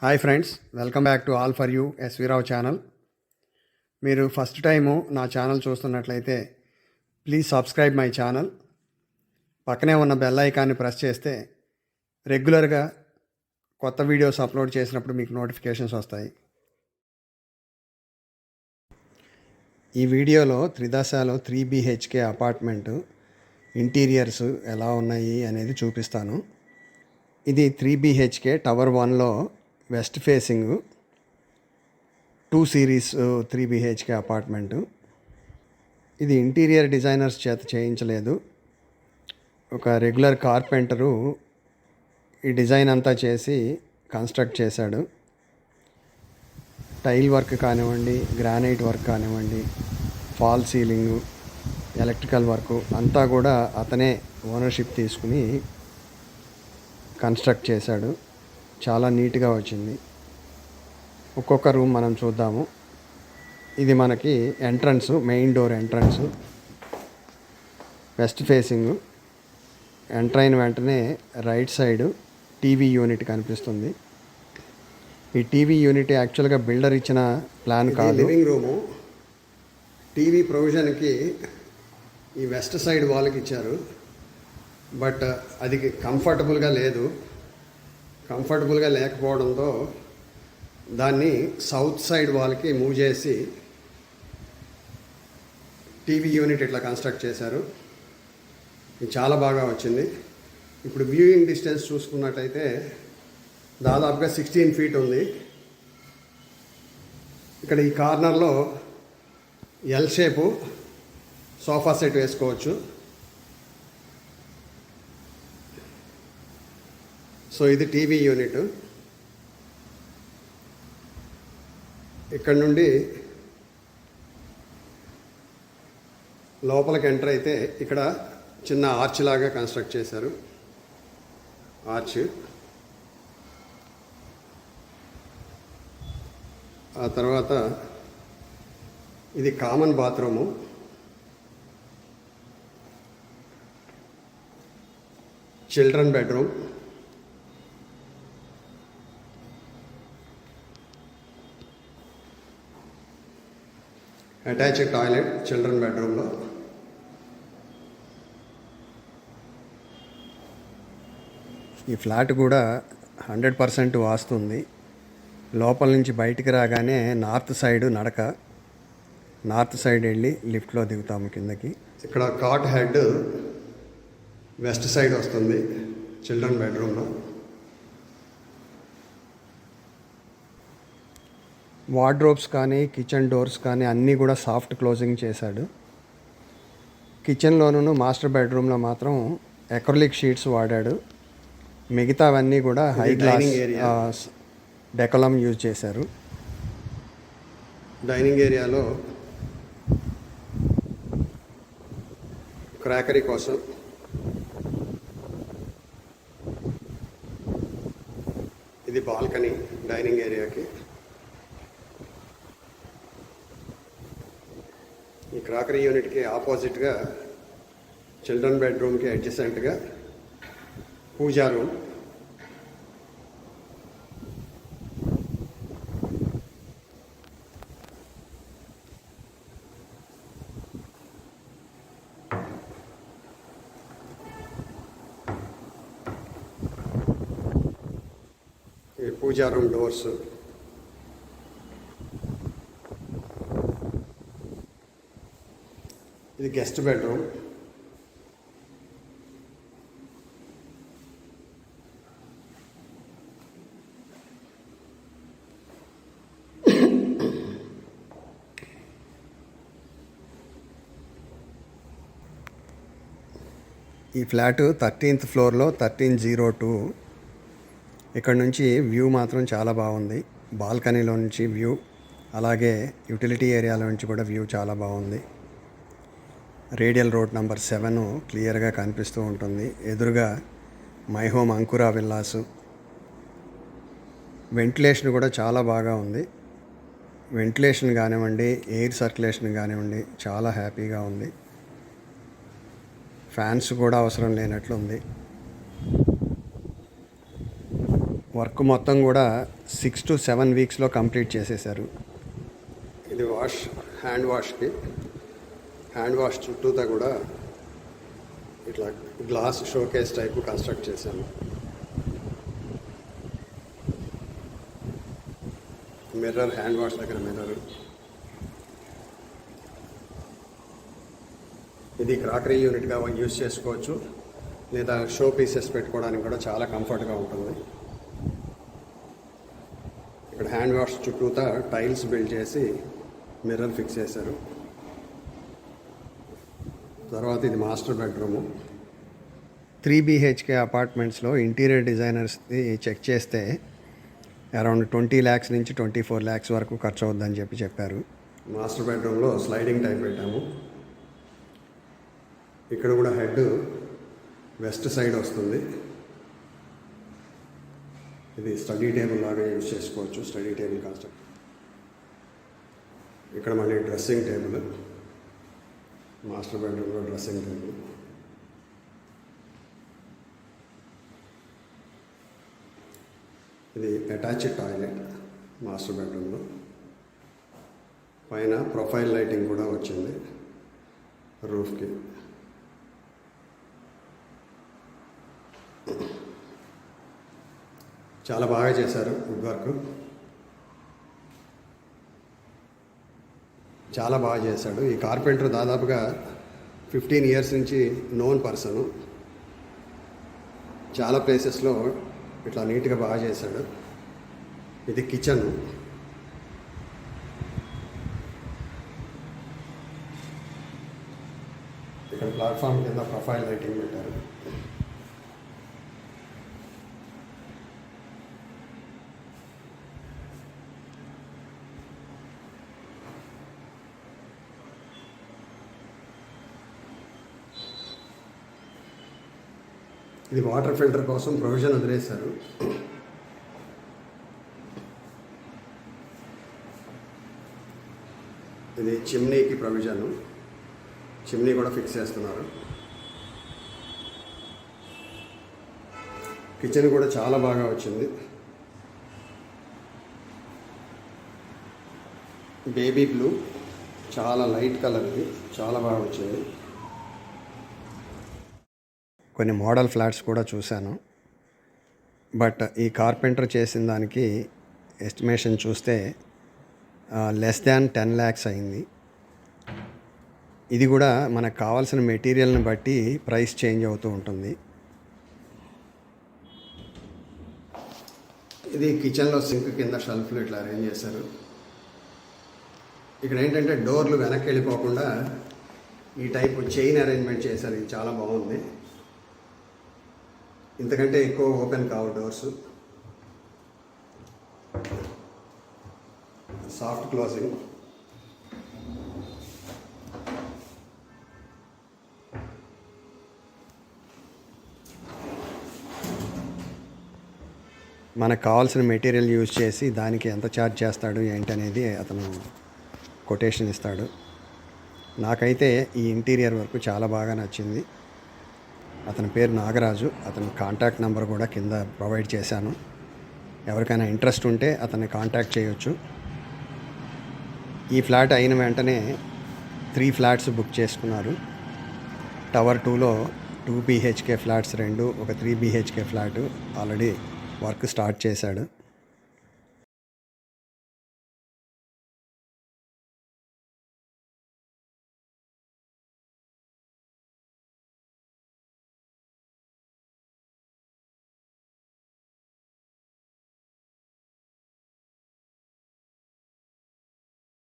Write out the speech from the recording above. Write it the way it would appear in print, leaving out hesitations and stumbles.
Hi friends, welcome back to all for you SV Rao channel. మీరు first time నా channel చూస్తున్నట్లయితే please subscribe my channel. పక్కనే ఉన్న bell ఐకాన్ని ప్రెస్ చేస్తే రెగ్యులర్గా కొత్త వీడియోస్ అప్లోడ్ చేసినప్పుడు మీకు నోటిఫికేషన్స్ వస్తాయి. ఈ వీడియోలో త్రిదశలో 3 BHK అపార్ట్మెంటు ఇంటీరియర్స్ ఎలా ఉన్నాయి అనేది చూపిస్తాను. ఇది 3 BHK టవర్ 1లో west facing 2 series 3 BHK apartment. ఇది ఇంటీరియర్ డిజైనర్స్ చేత చేయించలేదు. ఒక రెగ్యులర్ కార్పెంటరు ఈ డిజైన్ అంతా చేసి కన్స్ట్రక్ట్ చేశాడు. టైల్ వర్క్ కానివ్వండి, గ్రానైట్ వర్క్ కానివ్వండి, ఫాల్ సీలింగు, ఎలక్ట్రికల్ వర్క్ అంతా కూడా అతనే ఓనర్షిప్ తీసుకుని కన్స్ట్రక్ట్ చేశాడు. చాలా నీట్గా వచ్చింది. ఒక్కొక్క రూమ్ మనం చూద్దాము. ఇది మనకి entrance, main door entrance, west facing. Enter అయిన వెంటనే రైట్ సైడ్ టీవీ యూనిట్ కనిపిస్తుంది. ఈ టీవీ యూనిట్ యాక్చువల్గా బిల్డర్ ఇచ్చిన ప్లాన్ కాదు. Living room. టీవీ ప్రొవిజన్కి ఈ వెస్ట్ సైడ్ వాల్కి ఇచ్చారు, బట్ అది కంఫర్టబుల్గా లేకపోవడంతో దాన్ని సౌత్ సైడ్ వాల్కి మూవ్ చేసి టీవీ యూనిట్ ఇట్లా కన్స్ట్రక్ట్ చేశారు. ఇది చాలా బాగా వచ్చింది. ఇప్పుడు వ్యూయింగ్ డిస్టెన్స్ చూసుకున్నట్టయితే దాదాపుగా 16 feet ఉంది. ఇక్కడ ఈ కార్నర్లో ఎల్ షేపు సోఫా సెట్ వేసుకోవచ్చు. సో ఇది టీవీ యూనిట్. ఇక్కడ నుండి లోపలికి ఎంటర్ అయితే ఇక్కడ చిన్న ఆర్చ్ లాగా కన్స్ట్రక్ట్ చేశారు. ఆర్చ్. ఆ తర్వాత ఇది common bathroom. Children bedroom. Attached toilet children బెడ్రూమ్లో. ఈ ఫ్లాట్ కూడా 100% వాస్తుంది. లోపల నుంచి బయటికి రాగానే నార్త్ సైడ్ నడక. నార్త్ సైడ్ వెళ్ళి లిఫ్ట్లో దిగుతాము కిందకి. ఇక్కడ కాట్ హెడ్ వెస్ట్ సైడ్ వస్తుంది చిల్డ్రన్ బెడ్రూమ్లో. వార్డ్రోబ్స్ కానీ కిచెన్ డోర్స్ కానీ అన్నీ కూడా సాఫ్ట్ క్లోజింగ్ చేశాడు. కిచెన్లోనూ మాస్టర్ బెడ్రూమ్లో మాత్రం అక్రిలిక్ షీట్స్ వాడాడు. మిగతావన్నీ కూడా హై గ్లాస్ డెకలం యూజ్ చేశారు. డైనింగ్ ఏరియాలో క్రాకరీ కోసం ఇది బాల్కనీ డైనింగ్ ఏరియాకి. ఈ క్రాకరీ యూనిట్కి ఆపోజిట్గా చిల్డ్రన్ బెడ్రూమ్కి అడ్జసెంట్గా పూజా రూమ్. ఈ పూజా రూమ్ డోర్స్. ఇది గెస్ట్ బెడ్రూమ్. ఈ ఫ్లాట్ 13th ఫ్లోర్లో 1302. ఇక్కడ నుంచి వ్యూ మాత్రం చాలా బాగుంది. బాల్కనీలో నుంచి వ్యూ, అలాగే యుటిలిటీ ఏరియాలో నుంచి కూడా వ్యూ చాలా బాగుంది. రేడియల్ రోడ్ నెంబర్ 7 క్లియర్గా కనిపిస్తూ ఉంటుంది. ఎదురుగా my home Ankura villas. Ventilation కూడా చాలా బాగా ఉంది. వెంటిలేషన్ కానివ్వండి, ఎయిర్ సర్క్యులేషన్ కానివ్వండి, చాలా హ్యాపీగా ఉంది. ఫ్యాన్స్ కూడా అవసరం లేనట్లుంది. వర్క్ మొత్తం కూడా 6 to 7 వీక్స్లో కంప్లీట్ చేసేసారు. ఇది హ్యాండ్ వాష్ చుట్టూతా కూడా ఇట్లా గ్లాస్ షోకేస్ టైపు కన్స్ట్రక్ట్ చేశాను. మిర్రర్, హ్యాండ్ వాష్ దగ్గర మిర్రర్. ఇది క్రాకరీ యూనిట్గా యూజ్ చేసుకోవచ్చు, లేదా షో పీసెస్ పెట్టుకోవడానికి కూడా చాలా కంఫర్ట్గా ఉంటుంది. ఇక్కడ హ్యాండ్ వాష్ చుట్టూతా టైల్స్ బిల్డ్ చేసి మిర్రర్ ఫిక్స్ చేశారు. తర్వాత ఇది మాస్టర్ బెడ్రూము. 3 BHK అపార్ట్మెంట్స్లో ఇంటీరియర్ డిజైనర్స్ది చెక్ చేస్తే అరౌండ్ 20 lakhs నుంచి 24 lakhs వరకు ఖర్చు అవుద్దని చెప్పారు. మాస్టర్ బెడ్రూమ్లో స్లైడింగ్ టైప్ పెట్టాము. ఇక్కడ కూడా హెడ్ వెస్ట్ సైడ్ వస్తుంది. ఇది స్టడీ టేబుల్ లాగా యూజ్ చేసుకోవచ్చు, స్టడీ టేబుల్ కాన్సెప్ట్. ఇక్కడ మళ్ళీ డ్రెస్సింగ్ టేబుల్, మాస్టర్ బెడ్రూమ్లో డ్రెస్సింగ్ టేబుల్. ఇది అటాచ్డ్ టాయిలెట్ మాస్టర్ బెడ్రూమ్లో. పైన ప్రొఫైల్ లైటింగ్ కూడా వచ్చింది రూఫ్కి. చాలా బాగా చేశారు వుడ్ వర్క్, చాలా బాగా చేశాడు. ఈ కార్పెంటర్ దాదాపుగా 15 years నుంచి నోన్ పర్సను. చాలా ప్లేసెస్లో ఇట్లా నీట్గా బాగా చేశాడు. ఇది కిచెన్. ఇక్కడ ప్లాట్ఫామ్ కింద ప్రొఫైల్ లైటింగ్ పెట్టారు. ఇది వాటర్ ఫిల్టర్ కోసం ప్రొవిజన్ వదిలేశారు. ఇది చిమ్నీకి ప్రొవిజన్, చిమ్నీ కూడా ఫిక్స్ చేస్తున్నారు. కిచెన్ కూడా చాలా బాగా వచ్చింది. బేబీ బ్లూ, చాలా లైట్ కలర్, ఇది చాలా బాగా వచ్చింది. కొన్ని మోడల్ ఫ్లాట్స్ కూడా చూశాను, బట్ ఈ కార్పెంటర్ చేసిన దానికి ఎస్టిమేషన్ చూస్తే లెస్ దాన్ 10 lakhs అయింది. ఇది కూడా మనకు కావాల్సిన మెటీరియల్ని బట్టి ప్రైస్ చేంజ్ అవుతూ ఉంటుంది. ఇది కిచెన్లో సింక్ కింద షెల్ఫ్లు ఇట్లా అరేంజ్ చేశారు. ఇక్కడ ఏంటంటే డోర్లు వెనక్కి వెళ్ళిపోకుండా ఈ టైపు చైన్ అరేంజ్మెంట్ చేశారు. ఇది చాలా బాగుంది. ఇంతకంటే ఎక్కువ ఓపెన్ కావు డోర్స్. Soft closing. మనకు కావాల్సిన మెటీరియల్ యూజ్ చేసి దానికి ఎంత ఛార్జ్ చేస్తాడు ఏంటనేది అతను కొటేషన్ ఇస్తాడు. నాకైతే ఈ ఇంటీరియర్ వర్క్ చాలా బాగా నచ్చింది. అతని పేరు నాగరాజు. అతని కాంటాక్ట్ నెంబర్ కూడా కింద ప్రొవైడ్ చేశాను. ఎవరికైనా ఇంట్రెస్ట్ ఉంటే అతన్ని కాంటాక్ట్ చేయొచ్చు. ఈ ఫ్లాట్ అయిన వెంటనే 3 flats బుక్ చేసుకున్నారు. టవర్ 2లో 2 BHK ఫ్లాట్స్ 2, ఒక 3 BHK flat already work start చేశాడు.